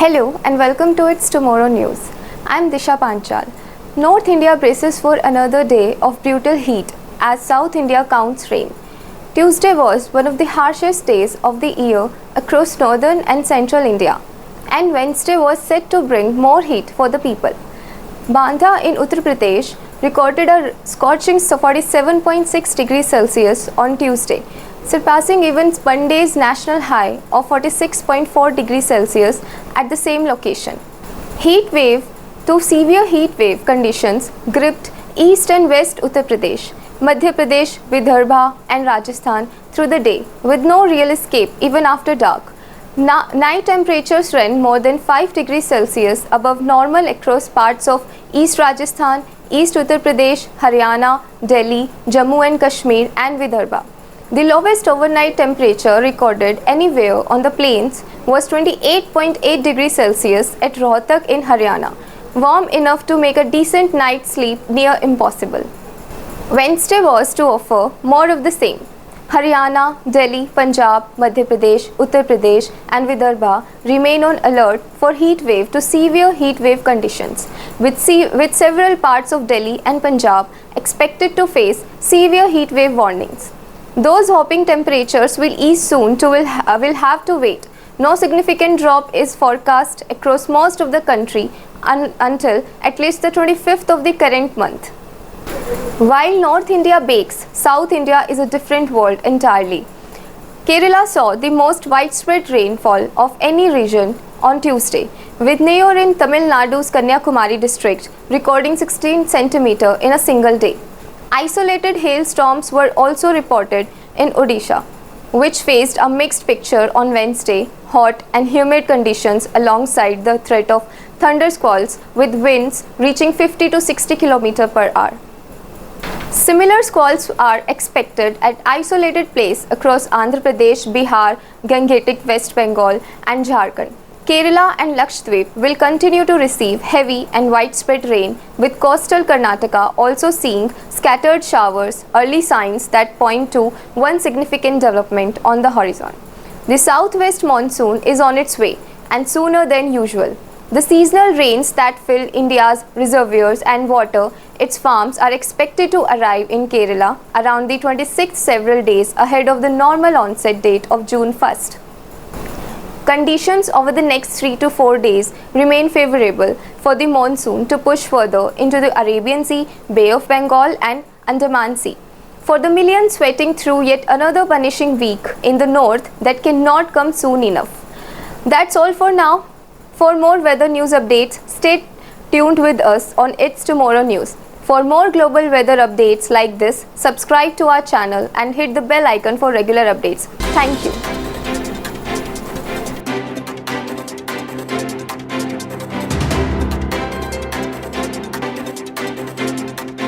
Hello and welcome to It's Tomorrow News. I'm Disha Panchal. North India braces for another day of brutal heat as South India counts rain. Tuesday was one of the harshest days of the year across northern and central India, and Wednesday was set to bring more heat for the people. Bandha in Uttar Pradesh recorded a scorching 47.6 degrees Celsius on Tuesday, surpassing even Monday's national high of 46.4 degrees Celsius at the same location. Heat wave to severe heat wave conditions gripped east and west Uttar Pradesh, Madhya Pradesh, Vidarbha and Rajasthan through the day, with no real escape even after dark. Night temperatures ran more than 5 degrees Celsius above normal across parts of East Rajasthan, East Uttar Pradesh, Haryana, Delhi, Jammu and Kashmir and Vidarbha. The lowest overnight temperature recorded anywhere on the plains was 28.8 degrees Celsius at Rohtak in Haryana, warm enough to make a decent night's sleep near impossible. Wednesday was to offer more of the same. Haryana, Delhi, Punjab, Madhya Pradesh, Uttar Pradesh and Vidarbha remain on alert for heat wave to severe heat wave conditions, with several parts of Delhi and Punjab expected to face severe heat wave warnings. Those hoping temperatures will ease soon will have to wait. No significant drop is forecast across most of the country until at least the 25th of the current month. While North India bakes, South India is a different world entirely. Kerala saw the most widespread rainfall of any region on Tuesday, with Neyur in Tamil Nadu's Kanyakumari district recording 16 centimeters in a single day. Isolated hailstorms were also reported in Odisha, which faced a mixed picture on Wednesday, hot and humid conditions alongside the threat of thundersqualls with winds reaching 50 to 60 km per hour. Similar squalls are expected at isolated places across Andhra Pradesh, Bihar, Gangetic, West Bengal and Jharkhand. Kerala and Lakshadweep will continue to receive heavy and widespread rain, with coastal Karnataka also seeing scattered showers, early signs that point to one significant development on the horizon. The southwest monsoon is on its way and sooner than usual. The seasonal rains that fill India's reservoirs and water its farms are expected to arrive in Kerala around the 26th, several days ahead of the normal onset date of June 1st. Conditions over the next 3 to 4 days remain favorable for the monsoon to push further into the Arabian Sea, Bay of Bengal and Andaman Sea. For the millions sweating through yet another punishing week in the north that cannot come soon enough. That's all for now. For more weather news updates, stay tuned with us on It's Tomorrow News. For more global weather updates like this, subscribe to our channel and hit the bell icon for regular updates. Thank you.